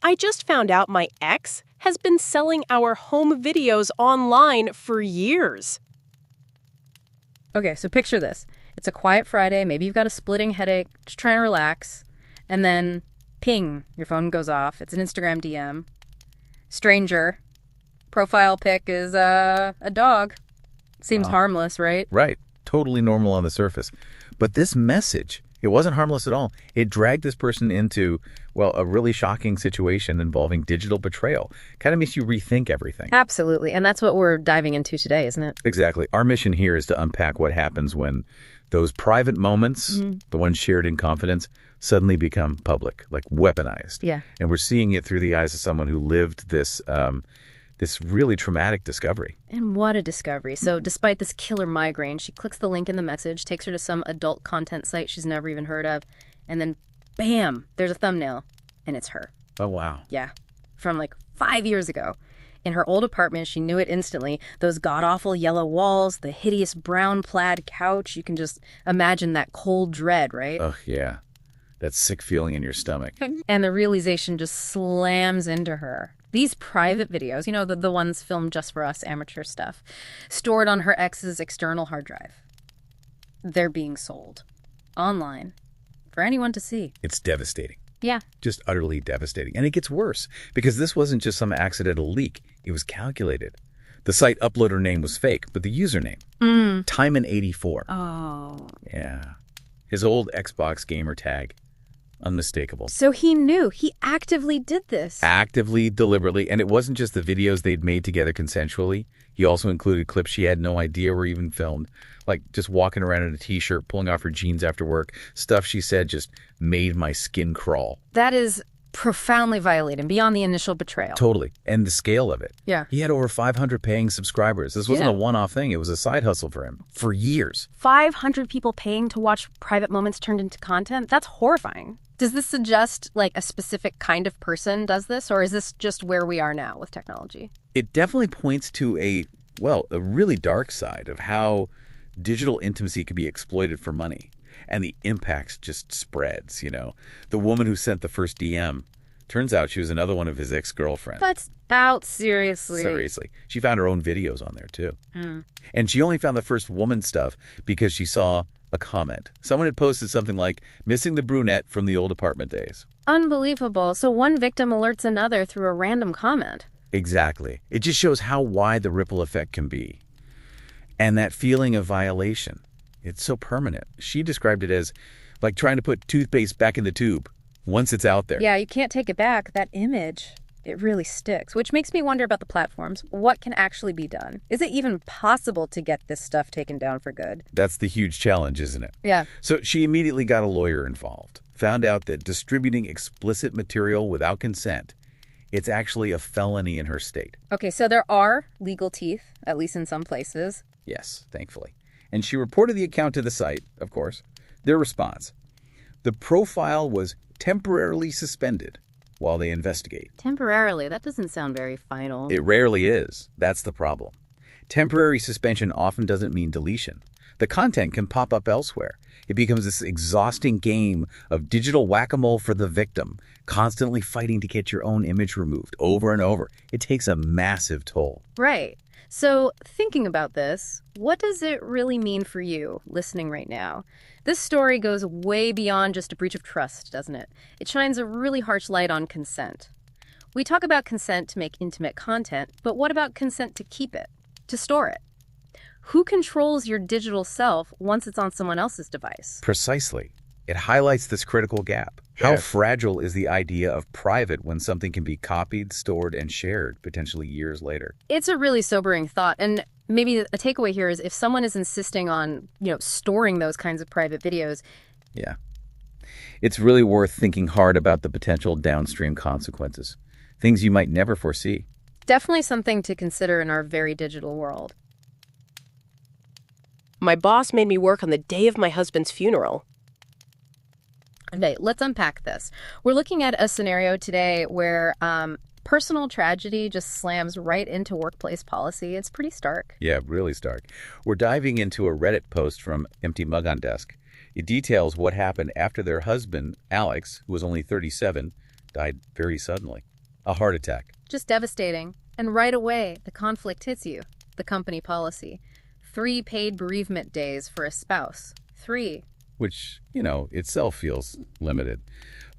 I just found out my ex has been selling our home videos online for years. Okay, so picture this. It's a quiet Friday. Maybe you've got a splitting headache, just trying to relax. And then, ping, your phone goes off. It's an Instagram DM. Stranger. Profile pic is a dog. Seems harmless, right? Right. Totally normal on the surface. But this message, it wasn't harmless at all. It dragged this person into, well, a really shocking situation involving digital betrayal. Kind of makes you rethink everything. Absolutely. And that's what we're diving into today, isn't it? Exactly. Our mission here is to unpack what happens when those private moments, the ones shared in confidence, suddenly become public, like weaponized. Yeah. And we're seeing it through the eyes of someone who lived this this really traumatic discovery. And what a discovery. So despite this killer migraine, she clicks the link in the message, takes her to some adult content site she's never even heard of, and then bam, there's a thumbnail, and it's her. Oh, wow. Yeah. From like 5 years ago. In her old apartment, she knew it instantly. Those god-awful yellow walls, the hideous brown plaid couch. You can just imagine that cold dread, right? Ugh, yeah. That sick feeling in your stomach. And the realization just slams into her. These private videos, you know, the ones filmed just for us, amateur stuff, stored on her ex's external hard drive. They're being sold online for anyone to see. It's devastating. Yeah. Just utterly devastating. And it gets worse because this wasn't just some accidental leak. It was calculated. The site uploader name was fake, but the username, Timon84. Oh. Yeah. His old Xbox gamer tag. Unmistakable. So he knew. He actively did this. Actively, deliberately. And it wasn't just the videos they'd made together consensually. He also included clips she had no idea were even filmed. Like just walking around in a t-shirt, pulling off her jeans after work. Stuff she said just made my skin crawl. That is profoundly violating, beyond the initial betrayal. Totally. And the scale of it. Yeah. He had over 500 paying subscribers. This wasn't a one-off thing. It was a side hustle for him for years. 500 people paying to watch private moments turned into content? That's horrifying. Does this suggest like a specific kind of person does this, or is this just where we are now with technology? It definitely points to a really dark side of how digital intimacy can be exploited for money. And the impact just spreads, you know. The woman who sent the first DM, turns out she was another one of his ex-girlfriends. That's out, seriously. Seriously. She found her own videos on there, too. And she only found the first woman stuff because she saw a comment. Someone had posted something like, missing the brunette from the old apartment days. Unbelievable. So one victim alerts another through a random comment. Exactly. It just shows how wide the ripple effect can be. And that feeling of violation, it's so permanent. She described it as like trying to put toothpaste back in the tube once it's out there. Yeah, you can't take it back. That image, it really sticks, which makes me wonder about the platforms. What can actually be done? Is it even possible to get this stuff taken down for good? That's the huge challenge, isn't it? Yeah. So she immediately got a lawyer involved, found out that distributing explicit material without consent, it's actually a felony in her state. Okay, so there are legal teeth, at least in some places. Yes, thankfully. And she reported the account to the site, of course. Their response: the profile was temporarily suspended while they investigate. Temporarily? That doesn't sound very final. It rarely is. That's the problem. Temporary suspension often doesn't mean deletion. The content can pop up elsewhere. It becomes this exhausting game of digital whack-a-mole for the victim, constantly fighting to get your own image removed over and over. It takes a massive toll. Right. So thinking about this, what does it really mean for you listening right now? This story goes way beyond just a breach of trust, doesn't it? It shines a really harsh light on consent. We talk about consent to make intimate content, but what about consent to keep it, to store it? Who controls your digital self once it's on someone else's device? Precisely. It highlights this critical gap. How fragile is the idea of private when something can be copied, stored, and shared potentially years later? It's a really sobering thought. And maybe a takeaway here is if someone is insisting on, storing those kinds of private videos. Yeah. It's really worth thinking hard about the potential downstream consequences. Things you might never foresee. Definitely something to consider in our very digital world. My boss made me work on the day of my husband's funeral. Okay, let's unpack this. We're looking at a scenario today where personal tragedy just slams right into workplace policy. It's pretty stark. Yeah, really stark. We're diving into a Reddit post from Empty Mug on Desk. It details what happened after their husband, Alex, who was only 37, died very suddenly. A heart attack. Just devastating. And right away, the conflict hits you. The company policy. 3 paid bereavement days for a spouse. 3. Which, itself feels limited.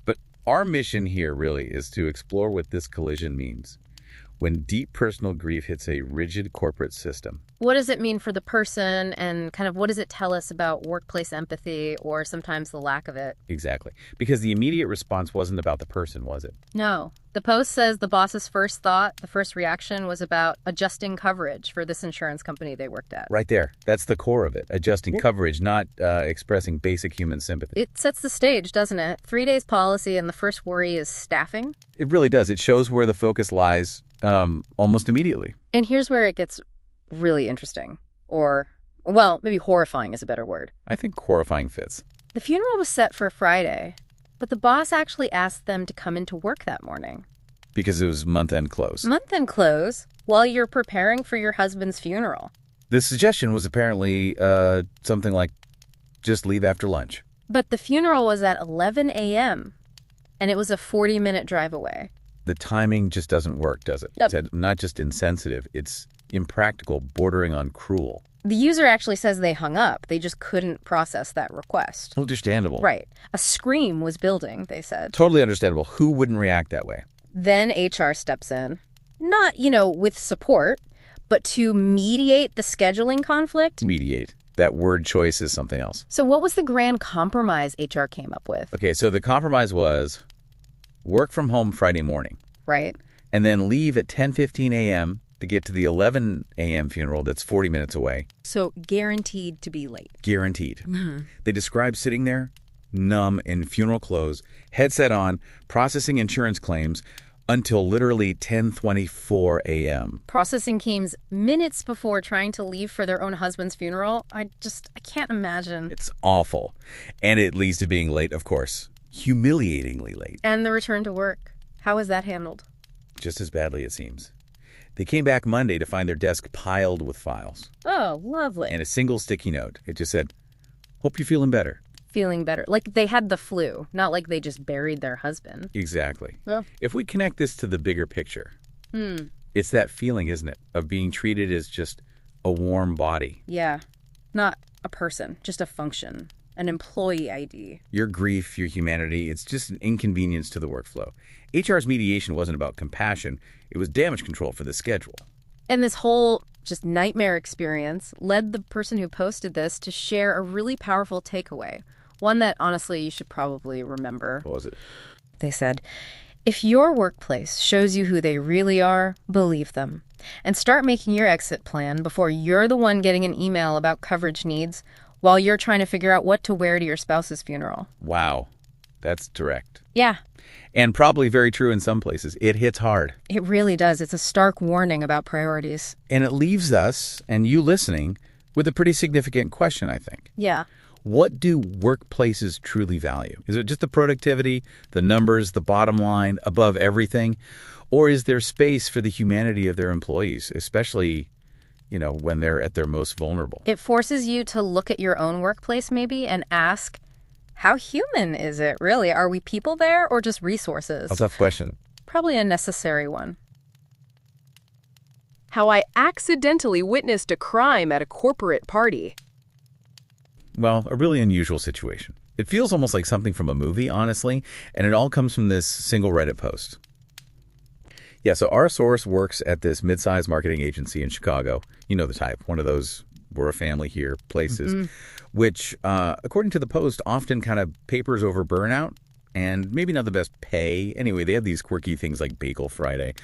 But our mission here really is to explore what this collision means. When deep personal grief hits a rigid corporate system. What does it mean for the person, and kind of what does it tell us about workplace empathy, or sometimes the lack of it? Exactly. Because the immediate response wasn't about the person, was it? No. The Post says the boss's first reaction was about adjusting coverage for this insurance company they worked at. Right there. That's the core of it. Adjusting coverage, not expressing basic human sympathy. It sets the stage, doesn't it? 3 days policy, and the first worry is staffing. It really does. It shows where the focus lies almost immediately. And here's where it gets really interesting. Or, well, maybe horrifying is a better word. I think horrifying fits. The funeral was set for Friday, but the boss actually asked them to come into work that morning. Because it was month-end close. Month-end close while you're preparing for your husband's funeral. The suggestion was apparently something like, just leave after lunch. But the funeral was at 11 a.m., and it was a 40-minute drive away. The timing just doesn't work, does it? Yep. It's not just insensitive, it's impractical, bordering on cruel. The user actually says they hung up. They just couldn't process that request. Understandable. Right. A scream was building, they said. Totally understandable. Who wouldn't react that way? Then HR steps in. Not, with support, but to mediate the scheduling conflict. Mediate. That word choice is something else. So what was the grand compromise HR came up with? Okay, so the compromise was work from home Friday morning. Right. And then leave at 10:15 a.m. to get to the 11 a.m. funeral that's 40 minutes away. So guaranteed to be late. Guaranteed. Mm-hmm. They describe sitting there, numb in funeral clothes, headset on, processing insurance claims until literally 10:24 a.m. Processing claims minutes before trying to leave for their own husband's funeral. I can't imagine. It's awful. And it leads to being late, of course. Humiliatingly late. And the return to work. How was that handled? Just as badly, it seems. They came back Monday to find their desk piled with files. Oh, lovely. And a single sticky note. It just said, hope you're feeling better. Feeling better. Like they had the flu, not like they just buried their husband. Exactly. Yeah. If we connect this to the bigger picture, it's that feeling, isn't it, of being treated as just a warm body. Yeah. Not a person, just a function. An employee ID. Your grief, your humanity, it's just an inconvenience to the workflow. HR's mediation wasn't about compassion. It was damage control for the schedule. And this whole just nightmare experience led the person who posted this to share a really powerful takeaway. One that, honestly, you should probably remember. What was it? They said, if your workplace shows you who they really are, believe them. And start making your exit plan before you're the one getting an email about coverage needs while you're trying to figure out what to wear to your spouse's funeral. Wow. That's direct. Yeah. And probably very true in some places. It hits hard. It really does. It's a stark warning about priorities. And it leaves us, and you listening, with a pretty significant question, I think. Yeah. What do workplaces truly value? Is it just the productivity, the numbers, the bottom line, above everything? Or is there space for the humanity of their employees, especially when they're at their most vulnerable? It forces you to look at your own workplace maybe and ask, how human is it really? Are we people there or just resources? A tough question. Probably a necessary one. How I accidentally witnessed a crime at a corporate party. Well, a really unusual situation. It feels almost like something from a movie, honestly, and it all comes from this single Reddit post. Yeah, so our source works at this mid-sized marketing agency in Chicago. You know the type, one of those we're a family here places, which, according to the post, often kind of papers over burnout and maybe not the best pay. Anyway, they have these quirky things like Bagel Friday.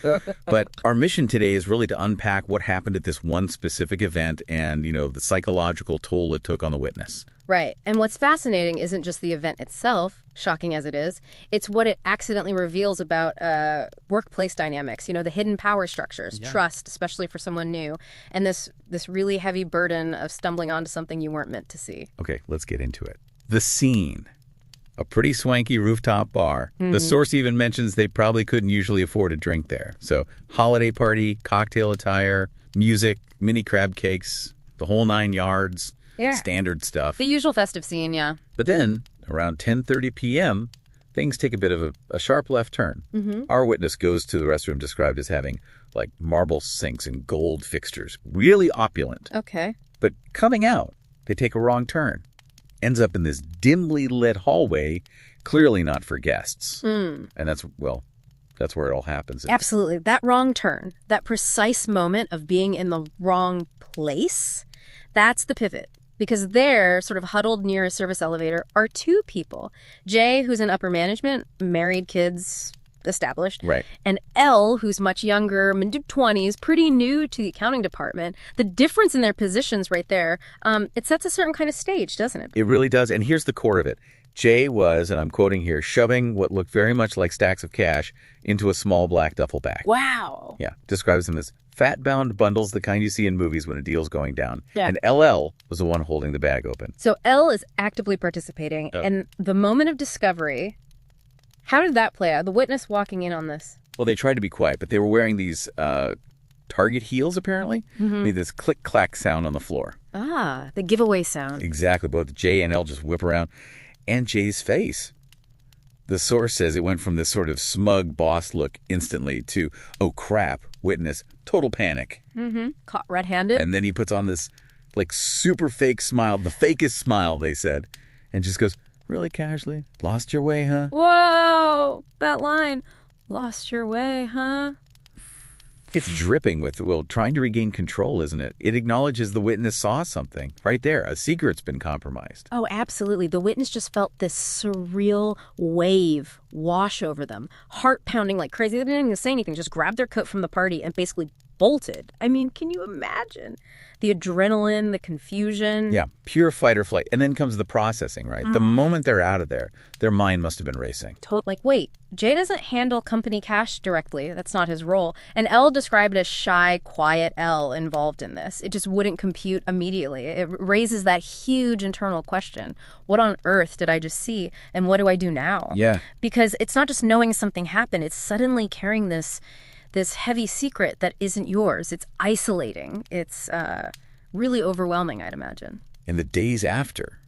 But our mission today is really to unpack what happened at this one specific event and, the psychological toll it took on the witness. Right. And what's fascinating isn't just the event itself, shocking as it is, it's what it accidentally reveals about workplace dynamics, the hidden power structures, trust, especially for someone new, and this really heavy burden of stumbling onto something you weren't meant to see. Okay, let's get into it. The scene. A pretty swanky rooftop bar. The source even mentions they probably couldn't usually afford a drink there. So holiday party, cocktail attire, music, mini crab cakes, the whole 9 yards. Yeah. Standard stuff. The usual festive scene, yeah. But then, around 10:30 p.m., things take a bit of a sharp left turn. Our witness goes to the restroom described as having, like, marble sinks and gold fixtures. Really opulent. Okay. But coming out, they take a wrong turn. Ends up in this dimly lit hallway, clearly not for guests. And that's where it all happens. Absolutely. That wrong turn, that precise moment of being in the wrong place, that's the pivot. Because there, sort of huddled near a service elevator, are two people. Jay, who's in upper management, married, kids, established. Right. And Elle, who's much younger, mid-20s, pretty new to the accounting department. The difference in their positions right there, it sets a certain kind of stage, doesn't it? It really does. And here's the core of it. Jay was, and I'm quoting here, shoving what looked very much like stacks of cash into a small black duffel bag. Wow. Yeah. Describes them as fat-bound bundles, the kind you see in movies when a deal's going down. Yeah. And LL was the one holding the bag open. So Elle is actively participating. And the moment of discovery, how did that play out? The witness walking in on this. Well, they tried to be quiet, but they were wearing these Target heels, apparently. Made this click-clack sound on the floor. Ah, the giveaway sound. Exactly. Both Jay and L just whip around. And Jay's face. The source says it went from this sort of smug boss look instantly to, oh crap, witness, total panic. Caught red-handed. And then he puts on this, like, super fake smile, the fakest smile, they said, and just goes, really casually, lost your way, huh? Whoa, that line. Lost your way, huh? It's dripping with, well, trying to regain control, isn't it? It acknowledges the witness saw something. Right there, a secret's been compromised. Oh, absolutely. The witness just felt this surreal wave wash over them. Heart pounding like crazy. They didn't even say anything. Just grabbed their coat from the party and basically bolted. I mean, can you imagine? The adrenaline, the confusion. Yeah, pure fight or flight. And then comes the processing, right? The moment they're out of there, their mind must have been racing. Like, wait, Jay doesn't handle company cash directly. That's not his role. And Elle described as shy, quiet Elle involved in this. It just wouldn't compute immediately. It raises that huge internal question. What on earth did I just see? And what do I do now? Yeah. Because it's not just knowing something happened. It's suddenly carrying this heavy secret that isn't yours. It's isolating. It's really overwhelming, I'd imagine. In the days after,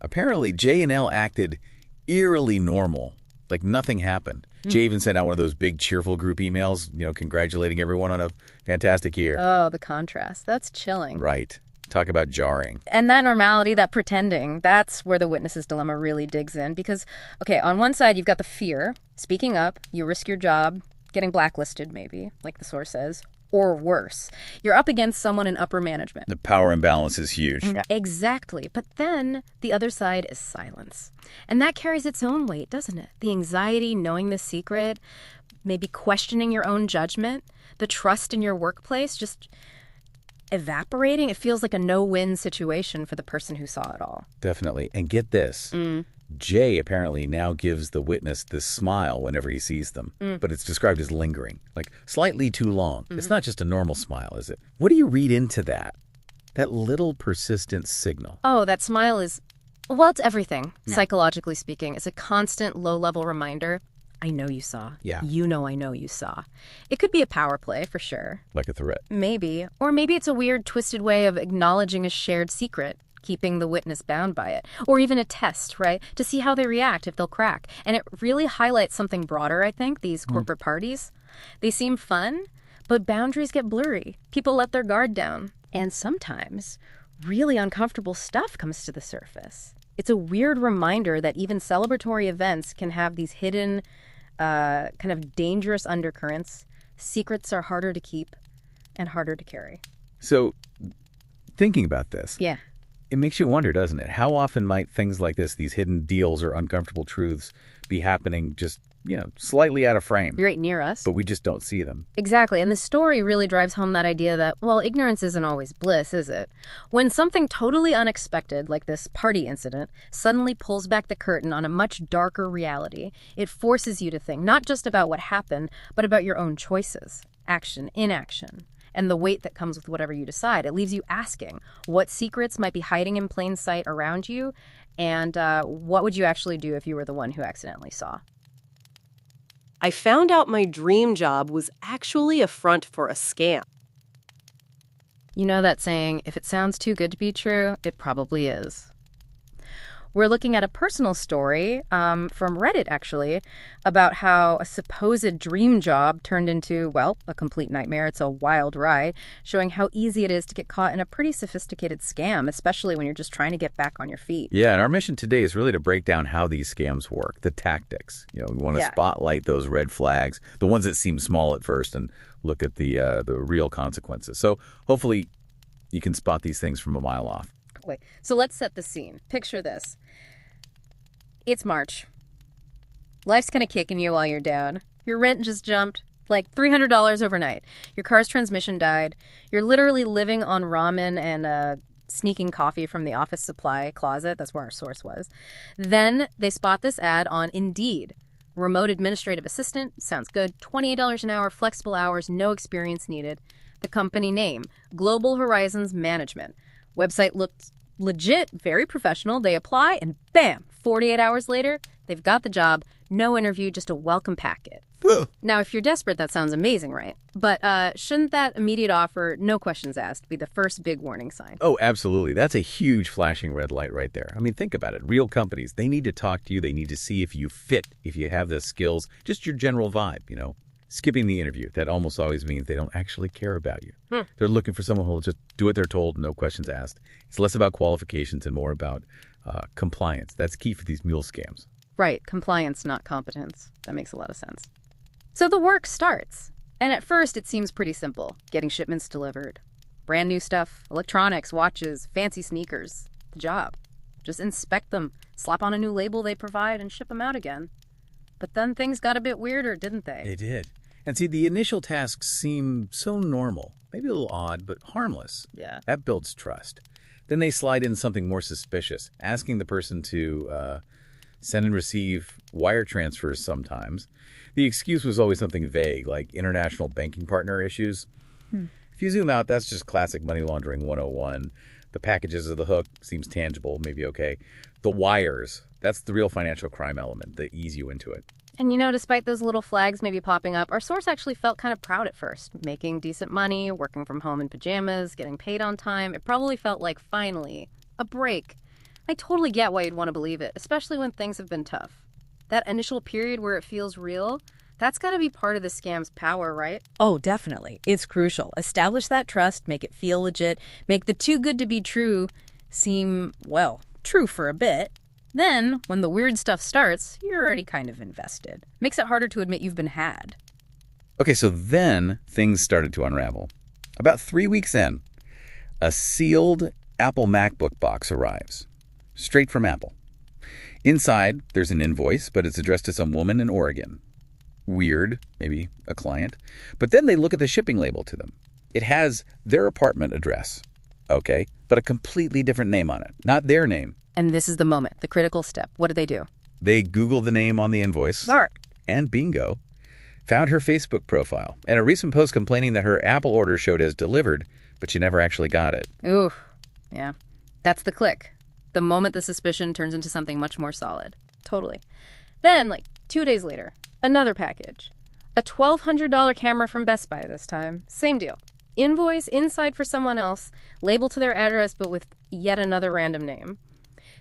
apparently Jay and L acted eerily normal, like nothing happened. Jay even sent out one of those big cheerful group emails, congratulating everyone on a fantastic year. Oh, the contrast. That's chilling. Right. Talk about jarring. And that normality, that pretending, that's where the witness's dilemma really digs in. Because, okay, on one side, you've got the fear. Speaking up, you risk your job, getting blacklisted maybe, like the source says, or worse. You're up against someone in upper management. The power imbalance is huge. Exactly. But then the other side is silence. And that carries its own weight, doesn't it? The anxiety, knowing the secret, maybe questioning your own judgment, the trust in your workplace just evaporating. It feels like a no-win situation for the person who saw it all. Definitely. And get this. Jay apparently now gives the witness this smile whenever he sees them, but it's described as lingering, like slightly too long. It's not just a normal smile, is it? What do you read into that? That little persistent signal. Oh, that smile is, well, it's everything, psychologically speaking. It's a constant low-level reminder. I know you saw. Yeah. You know I know you saw. It could be a power play, for sure. Like a threat. Maybe. Or maybe it's a weird, twisted way of acknowledging a shared secret, keeping the witness bound by it. Or even a test, right? To see how they react, if they'll crack. And it really highlights something broader, I think, these corporate parties. They seem fun, but boundaries get blurry. People let their guard down. And sometimes really uncomfortable stuff comes to the surface. It's a weird reminder that even celebratory events can have these hidden, kind of dangerous undercurrents. Secrets are harder to keep and harder to carry. So, thinking about this. Yeah. It makes you wonder, doesn't it? How often might things like this, these hidden deals or uncomfortable truths, be happening just, slightly out of frame? Right near us. But we just don't see them. Exactly. And the story really drives home that idea that, well, ignorance isn't always bliss, is it? When something totally unexpected, like this party incident, suddenly pulls back the curtain on a much darker reality, it forces you to think not just about what happened, but about your own choices, action, inaction, and the weight that comes with whatever you decide. It leaves you asking what secrets might be hiding in plain sight around you, and what would you actually do if you were the one who accidentally saw? I found out my dream job was actually a front for a scam. You know that saying, if it sounds too good to be true, it probably is. We're looking at a personal story from Reddit, actually, about how a supposed dream job turned into, well, a complete nightmare. It's a wild ride, showing how easy it is to get caught in a pretty sophisticated scam, especially when you're just trying to get back on your feet. Yeah, and our mission today is really to break down how these scams work, the tactics. We want to spotlight those red flags, the ones that seem small at first, and look at the real consequences. So hopefully you can spot these things from a mile off. Wait, so let's set the scene. Picture this. It's March. Life's kind of kicking you while you're down. Your rent just jumped like $300 overnight. Your car's transmission died. You're literally living on ramen and sneaking coffee from the office supply closet. That's where our source was. Then they spot this ad on Indeed. Remote administrative assistant. Sounds good. $28 an hour, flexible hours, no experience needed. The company name, Global Horizons Management. Website looked legit, very professional. They apply and bam, 48 hours later, they've got the job. No interview, just a welcome packet. Now, if you're desperate, that sounds amazing, right? But shouldn't that immediate offer, no questions asked, be the first big warning sign? Oh, absolutely. That's a huge flashing red light right there. I mean, think about it. Real companies, they need to talk to you. They need to see if you fit, if you have the skills, just your general vibe, Skipping the interview, that almost always means they don't actually care about you. They're looking for someone who will just do what they're told, no questions asked. It's less about qualifications and more about compliance. That's key for these mule scams. Right, compliance, not competence. That makes a lot of sense. So the work starts. And at first, it seems pretty simple. Getting shipments delivered. Brand new stuff, electronics, watches, fancy sneakers. The job. Just inspect them, slap on a new label they provide, and ship them out again. But then things got a bit weirder, didn't they? They did. And see, the initial tasks seem so normal, maybe a little odd, but harmless. Yeah. That builds trust. Then they slide in something more suspicious, asking the person to send and receive wire transfers sometimes. The excuse was always something vague, like international banking partner issues. If you zoom out, that's just classic money laundering 101. The packages of the hook seems tangible, maybe okay. The wires, that's the real financial crime element that ease you into it. And despite those little flags maybe popping up, our source actually felt kind of proud at first. Making decent money, working from home in pajamas, getting paid on time. It probably felt like, finally, a break. I totally get why you'd want to believe it, especially when things have been tough. That initial period where it feels real, that's got to be part of the scam's power, right? Oh, definitely. It's crucial. Establish that trust, make it feel legit, make the too good to be true seem, well, true for a bit. Then, when the weird stuff starts, you're already kind of invested. Makes it harder to admit you've been had. Okay, so then things started to unravel. About 3 weeks in, a sealed Apple MacBook box arrives, straight from Apple. Inside, there's an invoice, but it's addressed to some woman in Oregon. Weird, maybe a client. But then they look at the shipping label to them. It has their apartment address, okay, but a completely different name on it, not their name. And this is the moment, the critical step. What do they do? They Google the name on the invoice, and bingo, found her Facebook profile and a recent post complaining that her Apple order showed as delivered, but she never actually got it. Ooh, yeah. That's the click. The moment the suspicion turns into something much more solid. Totally. Then, 2 days later, another package. A $1,200 camera from Best Buy this time. Same deal. Invoice inside for someone else, labeled to their address, but with yet another random name.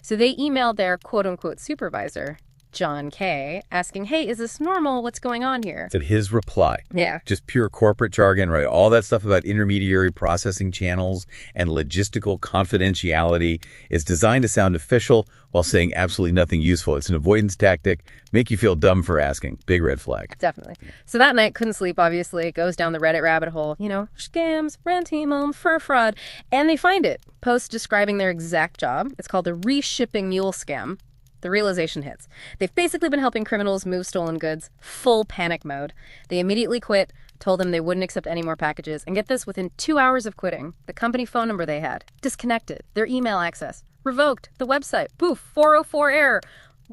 So they emailed their quote-unquote supervisor, John K., asking, hey, is this normal? What's going on here? Said his reply. Yeah. Just pure corporate jargon, right? All that stuff about intermediary processing channels and logistical confidentiality is designed to sound official while saying absolutely nothing useful. It's an avoidance tactic. Make you feel dumb for asking. Big red flag. Definitely. So that night, couldn't sleep, obviously. Goes down the Reddit rabbit hole. Scams, rent email, fur fraud. And they find it. Post describing their exact job. It's called the reshipping mule scam. The realization hits. They've basically been helping criminals move stolen goods. Full panic mode. They immediately quit, told them they wouldn't accept any more packages. And get this, within 2 hours of quitting, the company phone number they had disconnected. Their email access revoked. The website, poof, 404 error.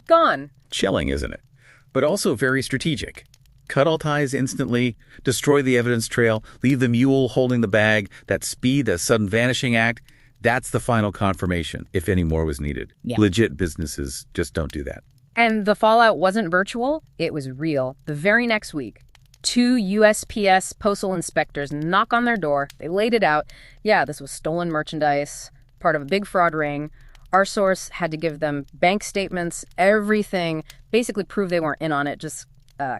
Gone. Chilling, isn't it? But also very strategic. Cut all ties instantly, destroy the evidence trail, leave the mule holding the bag, that speed, that sudden vanishing act. That's the final confirmation, if any more was needed. Yeah. Legit businesses just don't do that. And the fallout wasn't virtual, it was real. The very next week, 2 USPS postal inspectors knock on their door. They laid it out. Yeah, this was stolen merchandise, part of a big fraud ring. Our source had to give them bank statements, everything, basically prove they weren't in on it, just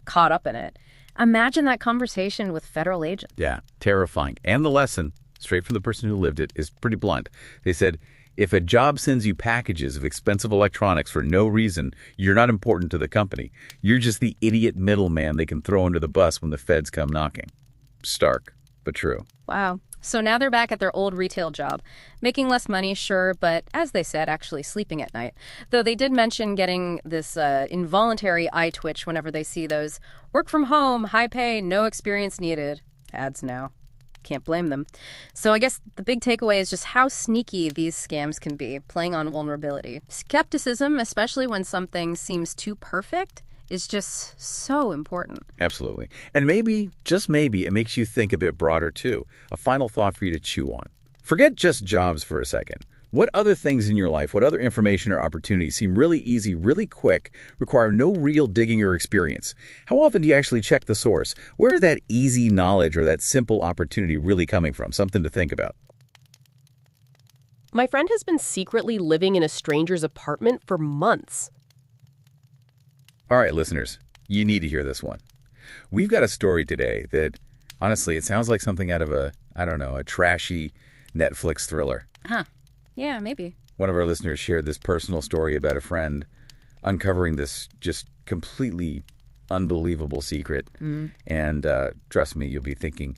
caught up in it. Imagine that conversation with federal agents. Yeah, terrifying. And the lesson, straight from the person who lived it, is pretty blunt. They said, if a job sends you packages of expensive electronics for no reason, you're not important to the company. You're just the idiot middleman they can throw under the bus when the feds come knocking. Stark, but true. Wow. So now they're back at their old retail job, making less money, sure, but as they said, actually sleeping at night. Though they did mention getting this involuntary eye twitch whenever they see those work from home, high pay, no experience needed ads now. Can't blame them. So I guess the big takeaway is just how sneaky these scams can be, playing on vulnerability. Skepticism, especially when something seems too perfect, is just so important. Absolutely. And maybe, just maybe, it makes you think a bit broader too. A final thought for you to chew on. Forget just jobs for a second. What other things in your life, what other information or opportunities seem really easy, really quick, require no real digging or experience? How often do you actually check the source? Where is that easy knowledge or that simple opportunity really coming from? Something to think about. My friend has been secretly living in a stranger's apartment for months. All right, listeners, you need to hear this one. We've got a story today that, honestly, it sounds like something out of a trashy Netflix thriller. Huh. Yeah, maybe. One of our listeners shared this personal story about a friend uncovering this just completely unbelievable secret. And trust me, you'll be thinking,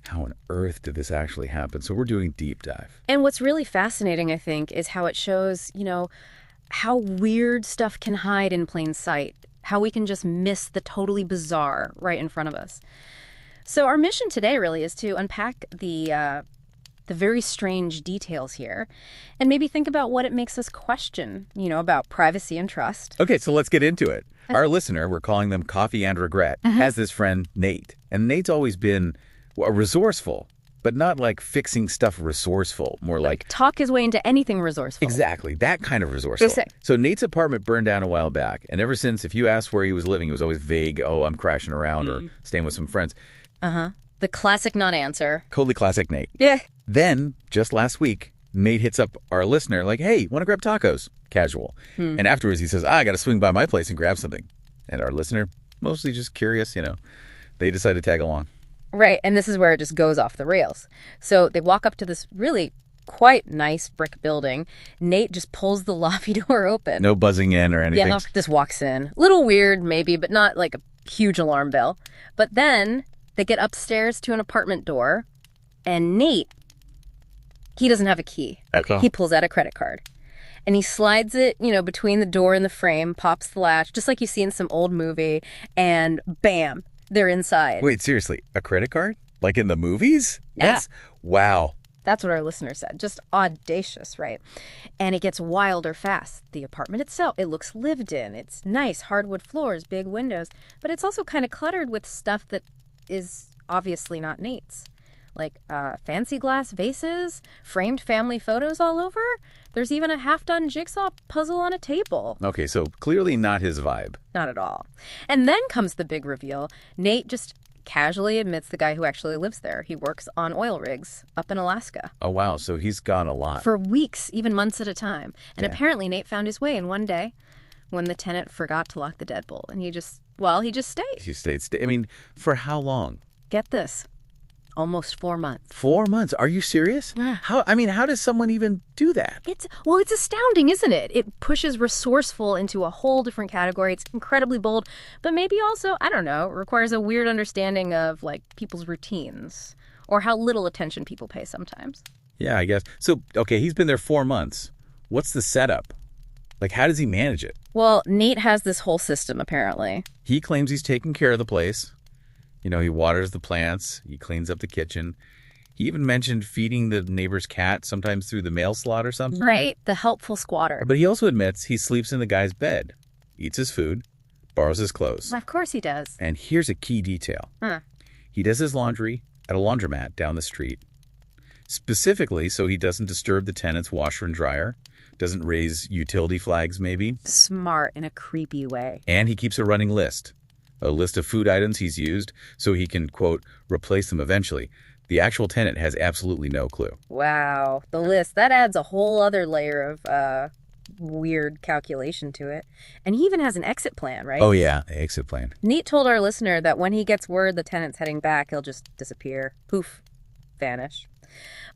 how on earth did this actually happen? So we're doing deep dive. And what's really fascinating, I think, is how it shows, how weird stuff can hide in plain sight. How we can just miss the totally bizarre right in front of us. So our mission today really is to unpack the very strange details here and maybe think about what it makes us question, about privacy and trust. Okay, so let's get into it. Our listener, we're calling them Coffee and Regret, has this friend, Nate. And Nate's always been resourceful, but not like fixing stuff resourceful, more like talk his way into anything resourceful. Exactly, that kind of resourceful. So Nate's apartment burned down a while back, and ever since, if you asked where he was living, it was always vague. Oh, I'm crashing around or staying with some friends. The classic non-answer. Totally classic Nate. Yeah. Then, just last week, Nate hits up our listener like, hey, want to grab tacos? Casual. And afterwards he says, I got to swing by my place and grab something. And our listener, mostly just curious, they decide to tag along. Right, and this is where it just goes off the rails. So they walk up to this really quite nice brick building. Nate just pulls the lobby door open. No buzzing in or anything. Yeah, just walks in. Little weird, maybe, but not like a huge alarm bell. But then they get upstairs to an apartment door, and Nate, he doesn't have a key. Okay. He pulls out a credit card. And he slides it, between the door and the frame, pops the latch, just like you see in some old movie, and bam, they're inside. Wait, seriously, a credit card? Like in the movies? Yeah. Wow. That's what our listener said. Just audacious, right? And it gets wilder fast. The apartment itself, it looks lived in. It's nice, hardwood floors, big windows. But it's also kind of cluttered with stuff that is obviously not Nate's. Like fancy glass vases, framed family photos all over. There's even a half-done jigsaw puzzle on a table. Okay, so clearly not his vibe. Not at all. And then comes the big reveal. Nate just casually admits the guy who actually lives there. He works on oil rigs up in Alaska. Oh, wow. So he's gone a lot. For weeks, even months at a time. And apparently Nate found his way in one day when the tenant forgot to lock the deadbolt. And he just stayed. He stayed. I mean, for how long? Get this. Almost 4 months. 4 months? Are you serious? Yeah. How does someone even do that? It's astounding, isn't it? It pushes resourceful into a whole different category. It's incredibly bold, but maybe also, I don't know, requires a weird understanding of like people's routines or how little attention people pay sometimes. Yeah, I guess. So, okay, he's been there 4 months. What's the setup? Like, how does he manage it? Well, Nate has this whole system, apparently. He claims he's taking care of the place. He waters the plants. He cleans up the kitchen. He even mentioned feeding the neighbor's cat, sometimes through the mail slot or something. Right, the helpful squatter. But he also admits he sleeps in the guy's bed, eats his food, borrows his clothes. Of course he does. And here's a key detail. He does his laundry at a laundromat down the street, specifically so he doesn't disturb the tenant's washer and dryer, doesn't raise utility flags maybe. Smart in a creepy way. And he keeps a running list. A list of food items he's used so he can, quote, replace them eventually. The actual tenant has absolutely no clue. Wow. The list, that adds a whole other layer of weird calculation to it. And he even has an exit plan, right? Oh, yeah, the exit plan. Neat told our listener that when he gets word the tenant's heading back, he'll just disappear. Poof. Vanish.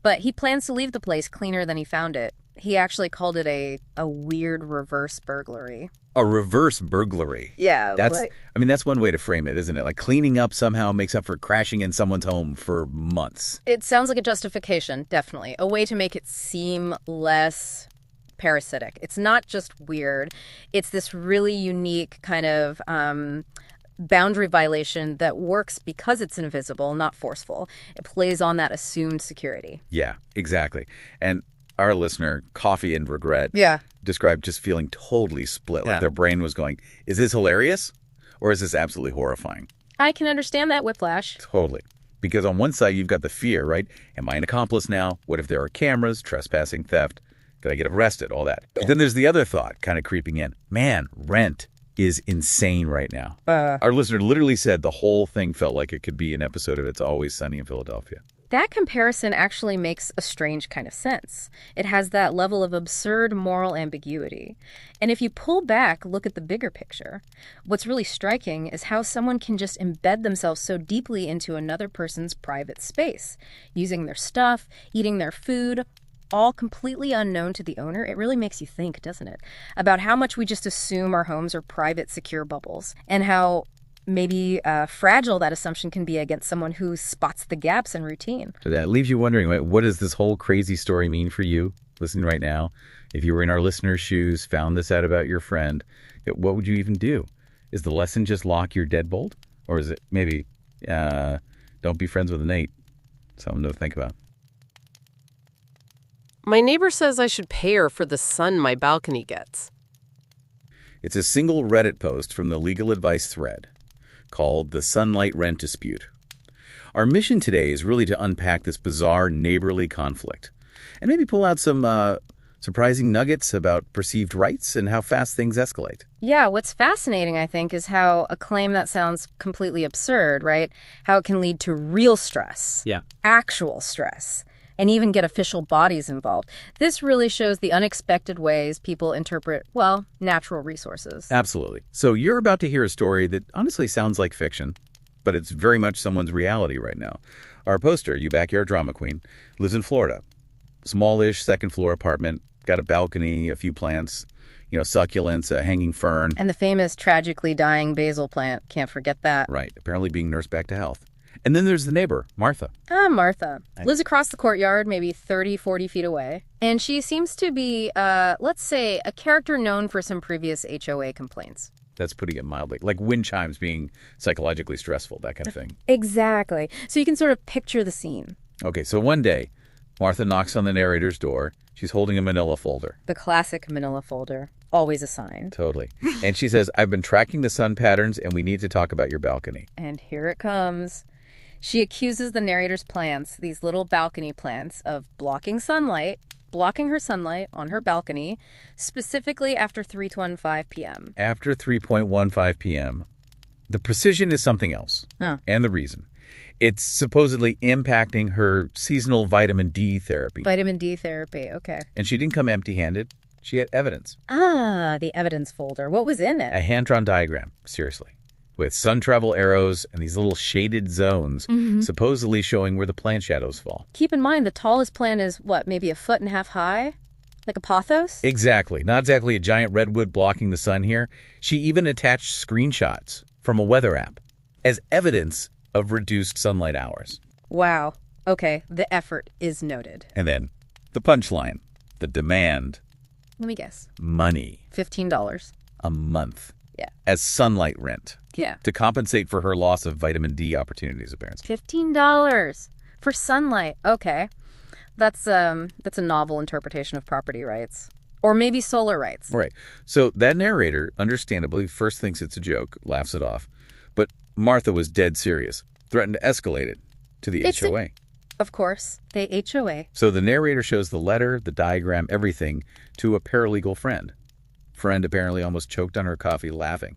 But he plans to leave the place cleaner than he found it. He actually called it a weird reverse burglary. A reverse burglary. Yeah. That's one way to frame it, isn't it? Like cleaning up somehow makes up for crashing in someone's home for months. It sounds like a justification, definitely. A way to make it seem less parasitic. It's not just weird. It's this really unique kind of boundary violation that works because it's invisible, not forceful. It plays on that assumed security. Yeah, exactly. And our listener, Coffee and Regret, described just feeling totally split. Like their brain was going, is this hilarious or is this absolutely horrifying? I can understand that whiplash. Totally. Because on one side, you've got the fear, right? Am I an accomplice now? What if there are cameras, trespassing, theft? Could I get arrested? All that. But then there's the other thought kind of creeping in. Man, rent is insane right now. Our listener literally said the whole thing felt like it could be an episode of It's Always Sunny in Philadelphia. That comparison actually makes a strange kind of sense. It has that level of absurd moral ambiguity. And if you pull back, look at the bigger picture, what's really striking is how someone can just embed themselves so deeply into another person's private space, using their stuff, eating their food, all completely unknown to the owner. It really makes you think, doesn't it, about how much we just assume our homes are private, secure bubbles, and how maybe fragile that assumption can be against someone who spots the gaps in routine. So that leaves you wondering, what does this whole crazy story mean for you listening right now? If you were in our listener's shoes, found this out about your friend, what would you even do? Is the lesson just lock your deadbolt? Or is it maybe don't be friends with an 8? Something to think about. My neighbor says I should pay her for the sun my balcony gets. It's a single Reddit post from the legal advice thread called The Sunlight Rent Dispute. Our mission today is really to unpack this bizarre neighborly conflict and maybe pull out some surprising nuggets about perceived rights and how fast things escalate. Yeah, what's fascinating, I think, is how a claim that sounds completely absurd, right? How it can lead to real stress. Yeah. Actual stress. And even get official bodies involved. This really shows the unexpected ways people interpret, well, natural resources. Absolutely. So you're about to hear a story that honestly sounds like fiction, but it's very much someone's reality right now. Our poster, you backyard drama queen, lives in Florida. Smallish second-floor apartment, got a balcony, a few plants, succulents, a hanging fern. And the famous tragically dying basil plant. Can't forget that. Right. Apparently being nursed back to health. And then there's the neighbor, Martha. Martha. Lives across the courtyard, maybe 30, 40 feet away. And she seems to be, let's say, a character known for some previous HOA complaints. That's putting it mildly. Like wind chimes being psychologically stressful, that kind of thing. Exactly. So you can sort of picture the scene. Okay, so one day, Martha knocks on the narrator's door. She's holding a manila folder. The classic manila folder. Always a sign. Totally. And she says, I've been tracking the sun patterns and we need to talk about your balcony. And here it comes. She accuses the narrator's plants, these little balcony plants, of blocking her sunlight on her balcony, specifically after 3:15 p.m. After 3:15 p.m. The precision is something else. And the reason. It's supposedly impacting her seasonal vitamin D therapy. Vitamin D therapy, okay. And she didn't come empty-handed. She had evidence. The evidence folder. What was in it? A hand-drawn diagram, seriously. With sun travel arrows and these little shaded zones, supposedly showing where the plant shadows fall. Keep in mind, the tallest plant is, maybe 1.5 feet high? Like a pothos? Exactly. Not exactly a giant redwood blocking the sun here. She even attached screenshots from a weather app as evidence of reduced sunlight hours. Wow. Okay, the effort is noted. And then the punchline, the demand. Let me guess. Money. $15. A month. Yeah. As sunlight rent. Yeah. To compensate for her loss of vitamin D opportunities, apparently. $15 for sunlight. Okay. That's a novel interpretation of property rights. Or maybe solar rights. Right. So that narrator, understandably, first thinks it's a joke, laughs it off. But Martha was dead serious, threatened to escalate it to the HOA. Of course. The HOA. So the narrator shows the letter, the diagram, everything to a paralegal friend. Friend apparently almost choked on her coffee laughing.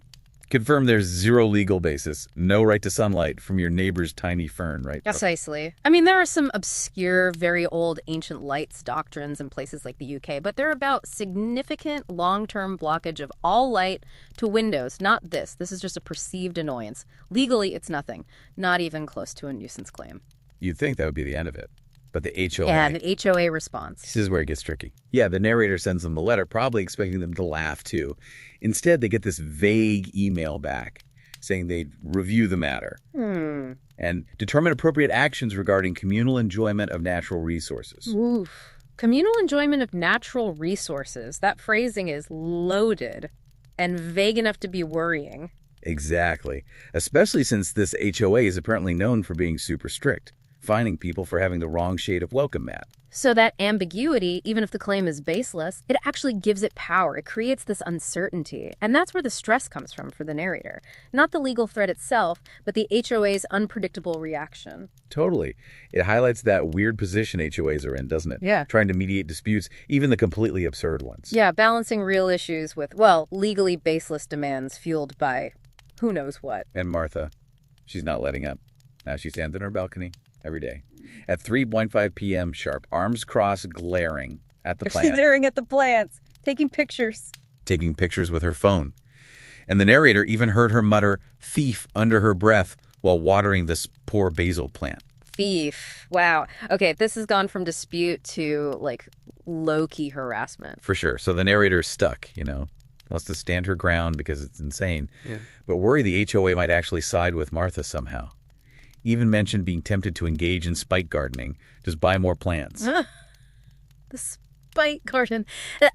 Confirm there's zero legal basis, no right to sunlight from your neighbor's tiny fern, right? Precisely. I mean, there are some obscure, very old ancient lights doctrines in places like the UK, but they're about significant long-term blockage of all light to windows, not this. This is just a perceived annoyance. Legally, it's nothing. Not even close to a nuisance claim. You'd think that would be the end of it. But the HOA... Yeah, the HOA response. This is where it gets tricky. Yeah, the narrator sends them the letter, probably expecting them to laugh too. Instead, they get this vague email back saying they'd review the matter and determine appropriate actions regarding communal enjoyment of natural resources. Oof. Communal enjoyment of natural resources. That phrasing is loaded and vague enough to be worrying. Exactly. Especially since this HOA is apparently known for being super strict, fining people for having the wrong shade of welcome mat. So that ambiguity, even if the claim is baseless, it actually gives it power. It creates this uncertainty. And that's where the stress comes from for the narrator. Not the legal threat itself, but the HOA's unpredictable reaction. Totally. It highlights that weird position HOAs are in, doesn't it? Yeah. Trying to mediate disputes, even the completely absurd ones. Yeah, balancing real issues with, well, legally baseless demands fueled by who knows what. And Martha, she's not letting up. Now she stands on her balcony every day at 3:15 p.m. sharp, arms crossed, glaring at the plant. Staring at the plants, taking pictures. Taking pictures with her phone. And the narrator even heard her mutter thief under her breath while watering this poor basil plant. Thief. Wow. Okay, this has gone from dispute to, like, low-key harassment. For sure. So the narrator's stuck, wants to stand her ground because it's insane. Yeah. But worry the HOA might actually side with Martha somehow. Even mentioned being tempted to engage in spite gardening. Just buy more plants. The spite garden.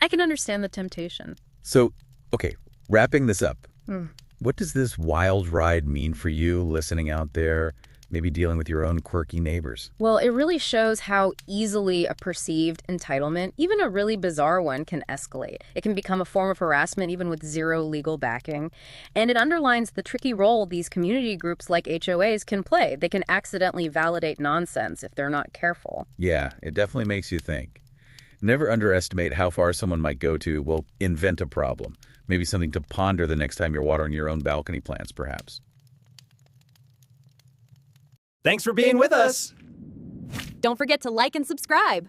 I can understand the temptation. So, okay, wrapping this up. What does this wild ride mean for you listening out there, maybe dealing with your own quirky neighbors? Well, it really shows how easily a perceived entitlement, even a really bizarre one, can escalate. It can become a form of harassment even with zero legal backing. And it underlines the tricky role these community groups like HOAs can play. They can accidentally validate nonsense if they're not careful. Yeah, it definitely makes you think. Never underestimate how far someone might go to, well, invent a problem. Maybe something to ponder the next time you're watering your own balcony plants, perhaps. Thanks for being with us. Don't forget to like and subscribe.